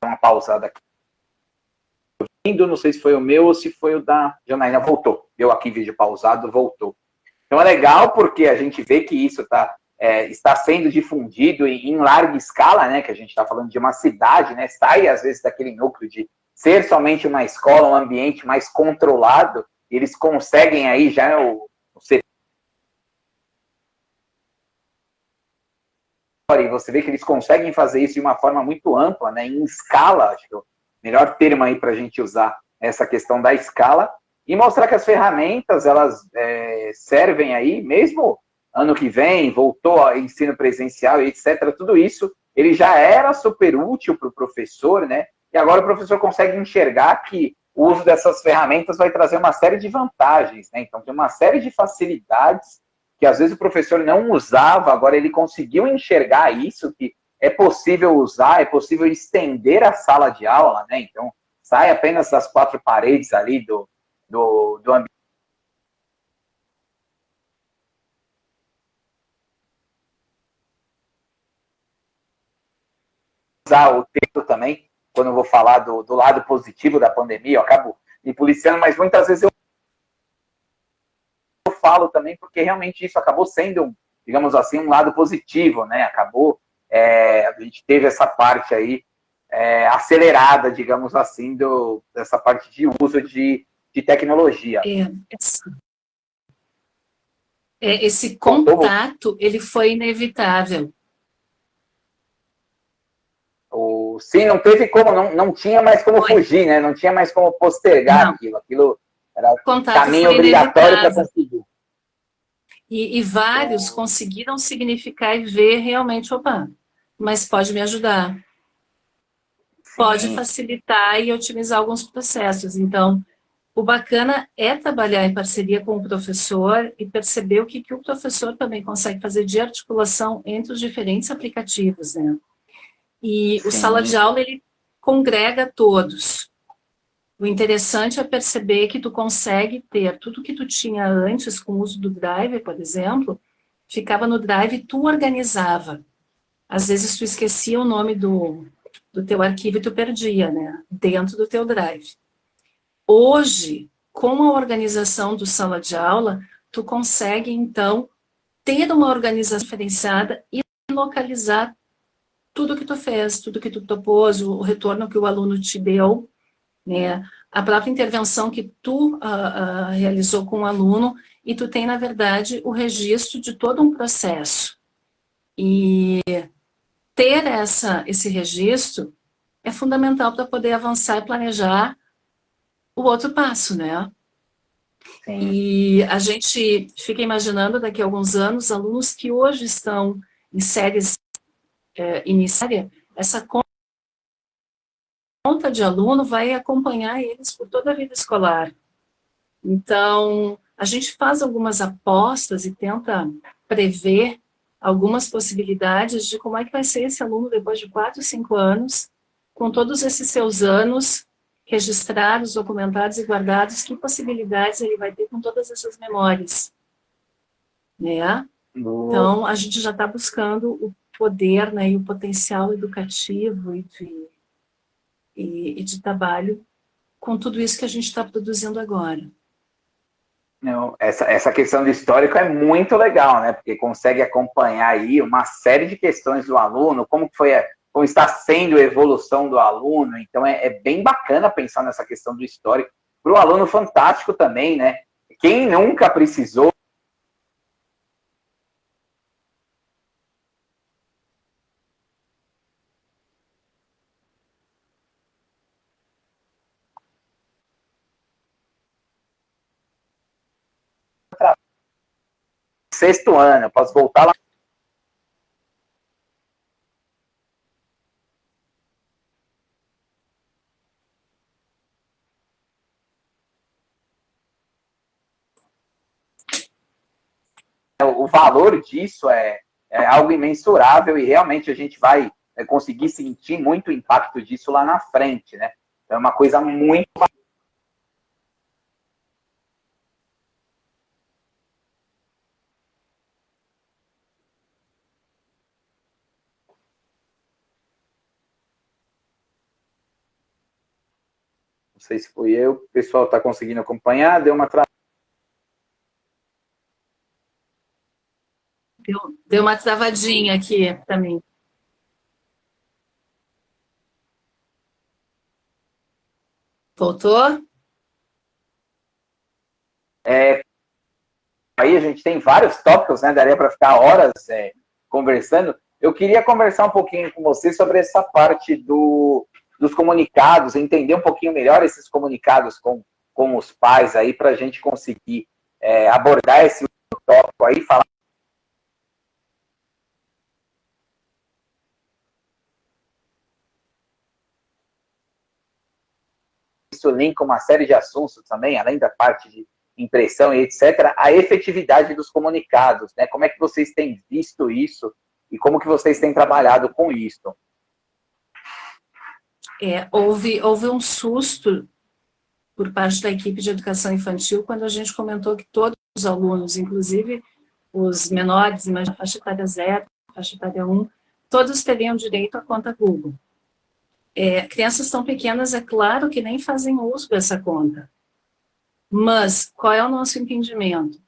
[SPEAKER 1] Uma pausada aqui. Não sei se foi o meu ou se foi o da Janaína. Voltou. Deu aqui vídeo pausado, voltou. Então é legal porque a gente vê que isso está sendo difundido em larga escala, né? Que a gente está falando de uma cidade, né? Sai às vezes daquele núcleo de ser somente uma escola, um ambiente mais controlado. Eles conseguem aí já o e você vê que eles conseguem fazer isso de uma forma muito ampla, né? Em escala, acho que é o melhor termo aí para a gente usar essa questão da escala, e mostrar que as ferramentas, elas servem aí, mesmo ano que vem, voltou ao ensino presencial, etc., tudo isso, ele já era super útil para o professor, né? E agora o professor consegue enxergar que o uso dessas ferramentas vai trazer uma série de vantagens, né? Então, tem uma série de facilidades que às vezes o professor não usava, agora ele conseguiu enxergar isso, que é possível usar, é possível estender a sala de aula, né? Então, sai apenas das quatro paredes ali do ambiente. Usar o texto também, quando eu vou falar do lado positivo da pandemia, eu acabo me policiando, mas muitas vezes eu falo também porque realmente isso acabou sendo, digamos assim, um lado positivo, né? Acabou, a gente teve essa parte aí acelerada, digamos assim, dessa parte de uso de tecnologia.
[SPEAKER 2] Esse contato, ele foi inevitável.
[SPEAKER 1] Sim, não teve como, não tinha mais como fugir, né? Não tinha mais como postergar aquilo era caminho obrigatório para conseguir.
[SPEAKER 2] E vários conseguiram significar e ver realmente, opa, mas pode me ajudar. Sim. Pode facilitar e otimizar alguns processos. Então, o bacana é trabalhar em parceria com o professor e perceber o que o professor também consegue fazer de articulação entre os diferentes aplicativos, né? E o sala de aula, ele congrega todos. O interessante é perceber que tu consegue ter tudo que tu tinha antes com o uso do Drive, por exemplo, ficava no Drive e tu organizava. Às vezes tu esquecia o nome do teu arquivo e tu perdia, né? Dentro do teu Drive. Hoje, com a organização do sala de aula, tu consegue, então, ter uma organização diferenciada e localizar tudo que tu fez, tudo que tu propôs, o retorno que o aluno te deu, né? A própria intervenção que tu realizou com o aluno, e tu tem, na verdade, o registro de todo um processo. E ter esse registro é fundamental para poder avançar e planejar o outro passo, né? Sim. E a gente fica imaginando daqui a alguns anos, alunos que hoje estão em séries iniciária, essa conta de aluno vai acompanhar eles por toda a vida escolar. Então, a gente faz algumas apostas e tenta prever algumas possibilidades de como é que vai ser esse aluno depois de 4, 5 anos, com todos esses seus anos registrados, documentados e guardados, que possibilidades ele vai ter com todas essas memórias, né? Então, a gente já está buscando o poder, né, e o potencial educativo e de trabalho com tudo isso que a gente está produzindo agora.
[SPEAKER 1] Não, essa questão do histórico é muito legal, né? Porque consegue acompanhar aí uma série de questões do aluno, como está sendo a evolução do aluno. Então, é bem bacana pensar nessa questão do histórico. Para o aluno, fantástico também, né? Quem nunca precisou sexto ano, eu posso voltar lá. O valor disso é algo imensurável e realmente a gente vai conseguir sentir muito o impacto disso lá na frente, né? É uma coisa muito... Não sei se foi eu, o pessoal está conseguindo acompanhar, deu uma
[SPEAKER 2] Deu uma travadinha aqui para mim. Voltou?
[SPEAKER 1] Aí a gente tem vários tópicos, né? Daria para ficar horas conversando. Eu queria conversar um pouquinho com você sobre essa parte dos comunicados, entender um pouquinho melhor esses comunicados com os pais aí, para a gente conseguir abordar esse tópico aí, falar isso linka uma série de assuntos também, além da parte de impressão e etc., a efetividade dos comunicados, né? Como é que vocês têm visto isso e como que vocês têm trabalhado com isso?
[SPEAKER 2] Houve um susto por parte da equipe de educação infantil quando a gente comentou que todos os alunos, inclusive os menores, mas faixa etária 0, faixa etária 1, todos teriam direito à conta Google. Crianças tão pequenas, é claro que nem fazem uso dessa conta. Mas, qual é o nosso entendimento?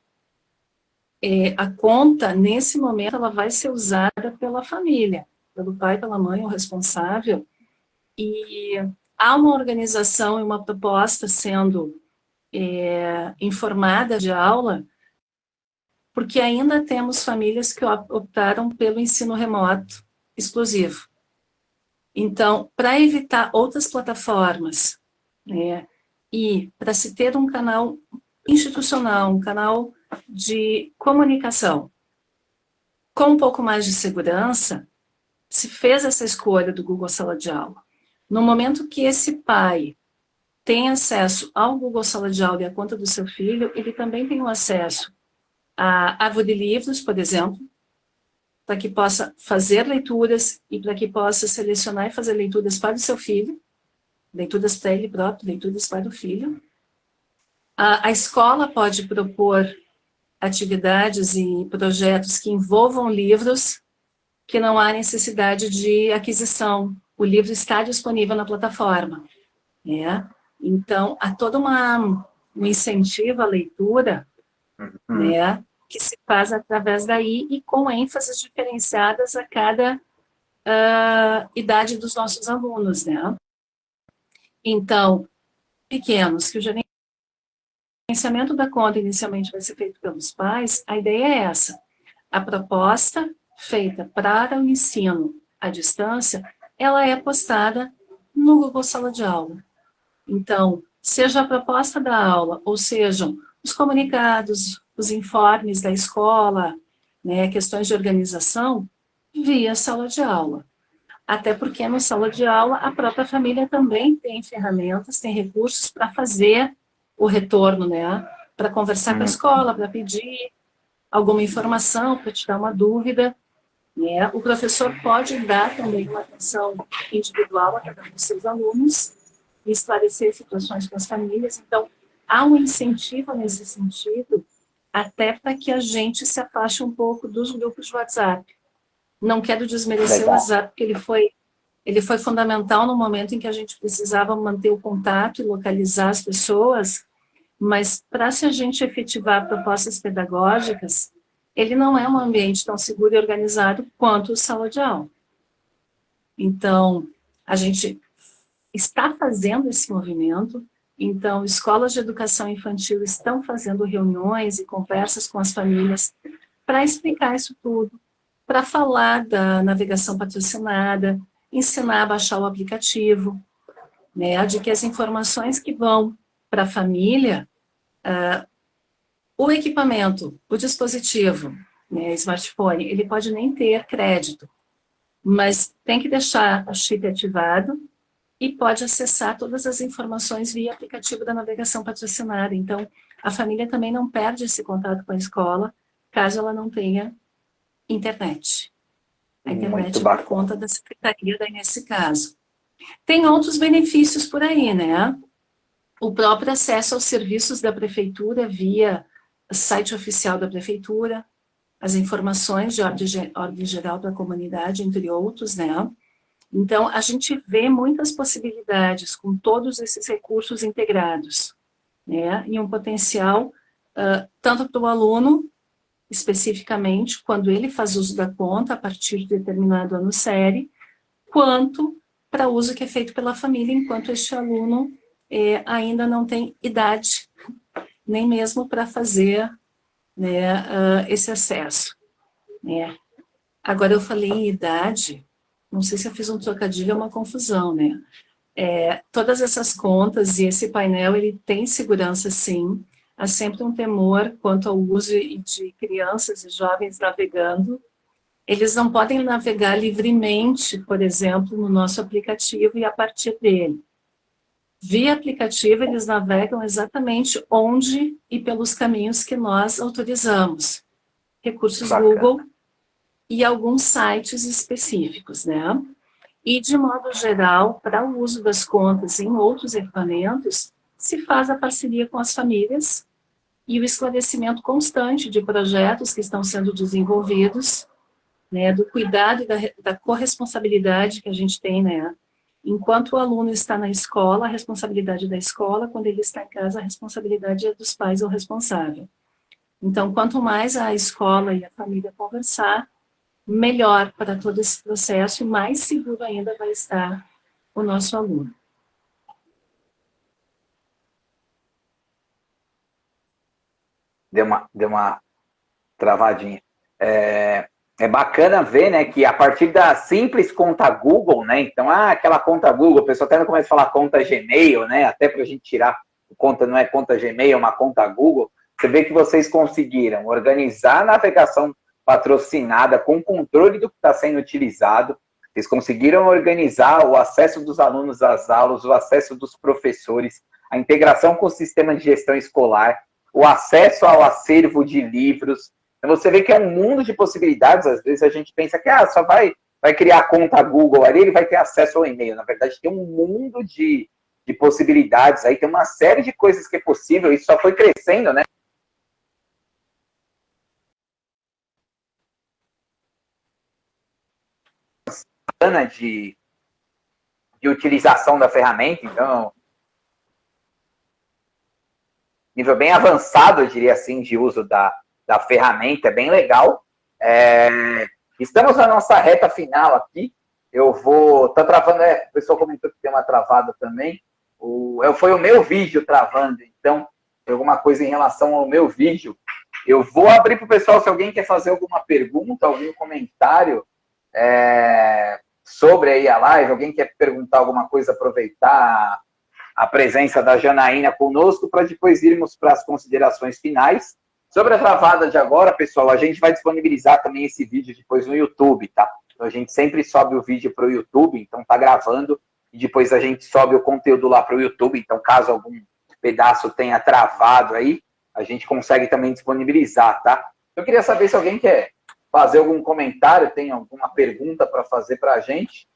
[SPEAKER 2] A conta, nesse momento, ela vai ser usada pela família, pelo pai, pela mãe, o responsável, e há uma organização e uma proposta sendo informada de aula, porque ainda temos famílias que optaram pelo ensino remoto exclusivo. Então, para evitar outras plataformas, né, e para se ter um canal institucional, um canal de comunicação com um pouco mais de segurança, se fez essa escolha do Google Sala de Aula. No momento que esse pai tem acesso ao Google Sala de Aula e à conta do seu filho, ele também tem o acesso à árvore de livros, por exemplo, para que possa fazer leituras e para que possa selecionar e fazer leituras para o seu filho, leituras para ele próprio, leituras para o filho. A escola pode propor atividades e projetos que envolvam livros que não há necessidade de aquisição. O livro está disponível na plataforma. Né? Então, há todo um incentivo à leitura, né, que se faz através daí e com ênfases diferenciadas a cada idade dos nossos alunos, né? Então, pequenos, que o gerenciamento da conta inicialmente vai ser feito pelos pais, a ideia é essa. A proposta feita para o ensino à distância, ela é postada no Google Sala de Aula. Então, seja a proposta da aula, ou sejam os comunicados, os informes da escola, né, questões de organização, via sala de aula. Até porque na sala de aula a própria família também tem ferramentas, tem recursos para fazer o retorno, né, para conversar com a escola, para pedir alguma informação, para tirar uma dúvida. né? O professor pode dar também uma atenção individual a cada um dos seus alunos, e esclarecer situações com as famílias. Então, há um incentivo nesse sentido, até para que a gente se afaste um pouco dos grupos de WhatsApp. Não quero desmerecer o WhatsApp, porque ele foi fundamental no momento em que a gente precisava manter o contato e localizar as pessoas, mas para se a gente efetivar propostas pedagógicas, ele não é um ambiente tão seguro e organizado quanto o sala de aula. Então, a gente está fazendo esse movimento. Então, escolas de educação infantil estão fazendo reuniões e conversas com as famílias para explicar isso tudo, para falar da navegação patrocinada, ensinar a baixar o aplicativo, né, de que as informações que vão para a família, o equipamento, o dispositivo, né, smartphone, ele pode nem ter crédito, mas tem que deixar o chip ativado e pode acessar todas as informações via aplicativo da navegação patrocinada. Então, a família também não perde esse contato com a escola, caso ela não tenha internet. A internet é por conta da secretaria, daí nesse caso. Tem outros benefícios por aí, né? O próprio acesso aos serviços da prefeitura via site oficial da prefeitura, as informações de ordem geral da comunidade, entre outros, né? Então, a gente vê muitas possibilidades com todos esses recursos integrados, né? E um potencial, tanto para o aluno, especificamente, quando ele faz uso da conta, a partir de determinado ano série, quanto para uso que é feito pela família, enquanto este aluno ainda não tem idade, nem mesmo para fazer, né, esse acesso, né? Agora, eu falei em idade, não sei se eu fiz um trocadilho ou uma confusão, né? Todas essas contas e esse painel, ele tem segurança, sim. Há sempre um temor quanto ao uso de crianças e jovens navegando. Eles não podem navegar livremente, por exemplo, no nosso aplicativo e a partir dele. Via aplicativo, eles navegam exatamente onde e pelos caminhos que nós autorizamos. Recursos
[SPEAKER 1] Bacana.
[SPEAKER 2] Google e alguns sites específicos, né? E, de modo geral, para o uso das contas em outros equipamentos, se faz a parceria com as famílias e o esclarecimento constante de projetos que estão sendo desenvolvidos, né, do cuidado e da corresponsabilidade que a gente tem, né? Enquanto o aluno está na escola, a responsabilidade da escola; quando ele está em casa, a responsabilidade é dos pais ou responsável. Então, quanto mais a escola e a família conversar, melhor para todo esse processo e mais seguro ainda vai estar o nosso aluno.
[SPEAKER 1] Deu uma travadinha. É bacana ver, né, que a partir da simples conta Google, né, então, aquela conta Google, o pessoal até não começa a falar conta Gmail, né, até para a gente tirar, conta não é conta Gmail, é uma conta Google. Você vê que vocês conseguiram organizar a navegação patrocinada com controle do que está sendo utilizado. Eles conseguiram organizar o acesso dos alunos às aulas, o acesso dos professores, a integração com o sistema de gestão escolar, o acesso ao acervo de livros. Então, você vê que é um mundo de possibilidades. Às vezes a gente pensa que só vai criar a conta Google ali, ele vai ter acesso ao e-mail. Na verdade, tem um mundo de possibilidades aí, tem uma série de coisas que é possível, isso só foi crescendo, né? De utilização da ferramenta, então, nível bem avançado, eu diria assim, de uso da ferramenta, é bem legal. Estamos na nossa reta final aqui, tá travando, o pessoal comentou que tem uma travada também, foi o meu vídeo travando, então, tem alguma coisa em relação ao meu vídeo. Eu vou abrir para o pessoal, se alguém quer fazer alguma pergunta, algum comentário, sobre aí a live, alguém quer perguntar alguma coisa, aproveitar a presença da Janaína conosco, para depois irmos para as considerações finais. Sobre a travada de agora, pessoal, a gente vai disponibilizar também esse vídeo depois no YouTube, tá? Então, a gente sempre sobe o vídeo para o YouTube, então tá gravando, e depois a gente sobe o conteúdo lá para o YouTube, então caso algum pedaço tenha travado aí, a gente consegue também disponibilizar, tá? Eu queria saber se alguém quer fazer algum comentário, tem alguma pergunta para fazer para a gente.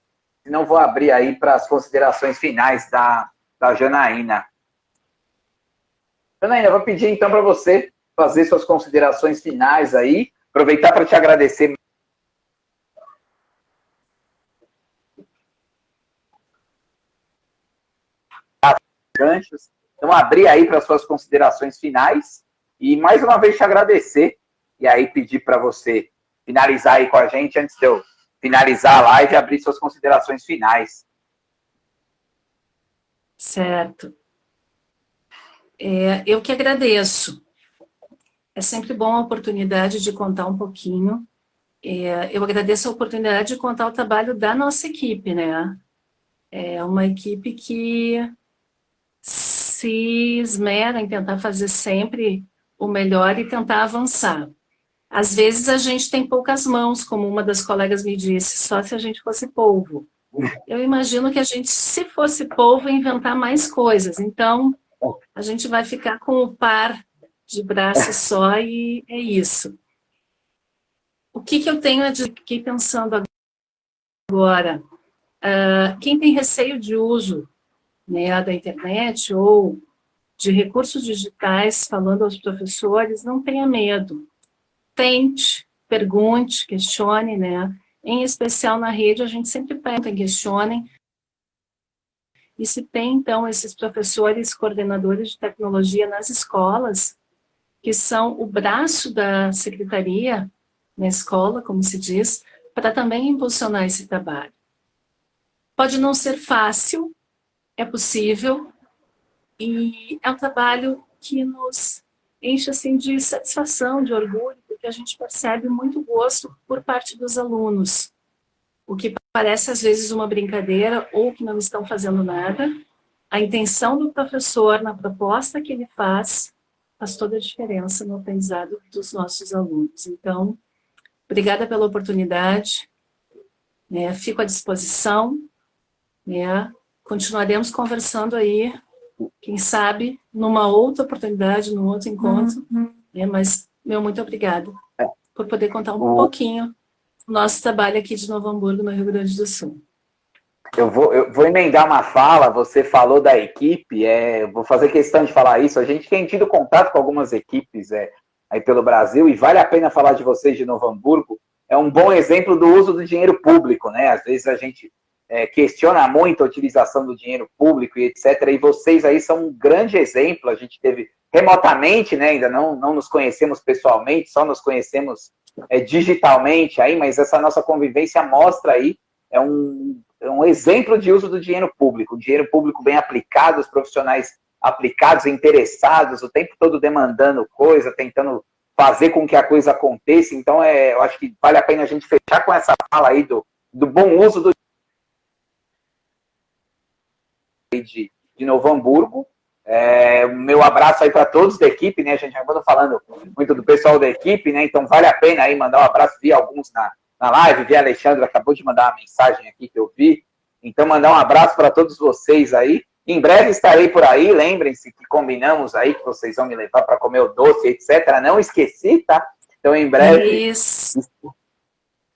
[SPEAKER 1] Se não, vou abrir aí para as considerações finais da Janaína. Janaína, eu vou pedir então para você fazer suas considerações finais aí, aproveitar para te agradecer. Então, abrir aí para suas considerações finais e, mais uma vez, te agradecer e aí pedir para você finalizar aí com a gente antes de eu finalizar a live e abrir suas considerações finais.
[SPEAKER 2] Certo. Eu que agradeço. É sempre bom a oportunidade de contar um pouquinho. Eu agradeço a oportunidade de contar o trabalho da nossa equipe, né? É uma equipe que se esmera em tentar fazer sempre o melhor e tentar avançar. Às vezes a gente tem poucas mãos, como uma das colegas me disse, só se a gente fosse polvo. Eu imagino que a gente, se fosse polvo, ia inventar mais coisas. Então, a gente vai ficar com o par de braços só e é isso. O que eu tenho a dizer, fiquei pensando agora? Quem tem receio de uso, né, da internet ou de recursos digitais, falando aos professores, não tenha medo. Tente, pergunte, questione, né? Em especial na rede, a gente sempre pergunta e questionem. E se tem, então, esses professores coordenadores de tecnologia nas escolas, que são o braço da secretaria na escola, como se diz, para também impulsionar esse trabalho. Pode não ser fácil, é possível, e é um trabalho que nos enche assim, de satisfação, de orgulho, porque a gente percebe muito gosto por parte dos alunos. O que parece, às vezes, uma brincadeira ou que não estão fazendo nada, a intenção do professor na proposta que ele faz toda a diferença no aprendizado dos nossos alunos. Então, obrigada pela oportunidade, né, fico à disposição, né, continuaremos conversando aí, quem sabe, numa outra oportunidade, num outro encontro, né, mas, muito obrigada por poder contar um pouquinho do nosso trabalho aqui de Novo Hamburgo, no Rio Grande do Sul.
[SPEAKER 1] Eu vou emendar uma fala, você falou da equipe, vou fazer questão de falar isso, a gente tem tido contato com algumas equipes aí pelo Brasil, e vale a pena falar de vocês de Novo Hamburgo, é um bom exemplo do uso do dinheiro público, né? Às vezes a gente questiona muito a utilização do dinheiro público e etc. E vocês aí são um grande exemplo. A gente teve remotamente, né? Ainda não nos conhecemos pessoalmente, só nos conhecemos digitalmente aí, mas essa nossa convivência mostra aí um exemplo de uso do dinheiro público bem aplicado, os profissionais aplicados, interessados, o tempo todo demandando coisa, tentando fazer com que a coisa aconteça. Então, eu acho que vale a pena a gente fechar com essa fala aí do bom uso do de Novo Hamburgo. Meu abraço aí para todos da equipe, né? A gente já está falando muito do pessoal da equipe, né? Então vale a pena aí mandar um abraço, vi alguns na live, vi a Alexandre, acabou de mandar uma mensagem aqui que eu vi. Então mandar um abraço para todos vocês aí. Em breve estarei por aí, lembrem-se que combinamos aí que vocês vão me levar para comer o doce, etc. Não esqueci, tá? Então em breve...
[SPEAKER 2] Isso.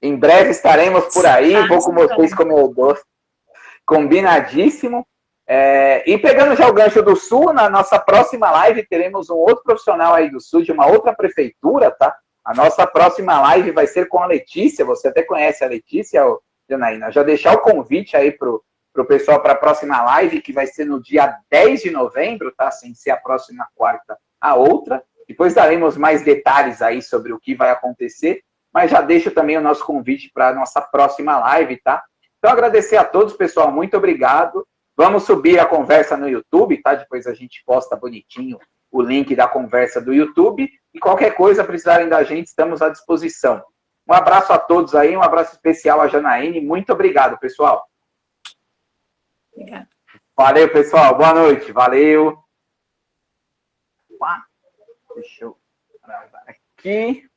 [SPEAKER 1] Em breve estaremos por aí, vou com vocês comer o doce. Combinadíssimo. E pegando já o gancho do Sul, na nossa próxima live teremos um outro profissional aí do Sul, de uma outra prefeitura, tá? A nossa próxima live vai ser com a Letícia, você até conhece a Letícia, Janaína? Já deixar o convite aí pro pessoal para a próxima live, que vai ser no dia 10 de novembro, tá? Sem ser a próxima quarta, a outra. Depois daremos mais detalhes aí sobre o que vai acontecer, mas já deixo também o nosso convite para a nossa próxima live, tá? Então, agradecer a todos, pessoal, muito obrigado. Vamos subir a conversa no YouTube, tá? Depois a gente posta bonitinho o link da conversa do YouTube. E qualquer coisa, precisarem da gente, estamos à disposição. Um abraço a todos aí, um abraço especial a Janaíne. Muito obrigado, pessoal.
[SPEAKER 2] Obrigada.
[SPEAKER 1] Valeu, pessoal. Boa noite. Valeu. Deixa eu gravar aqui.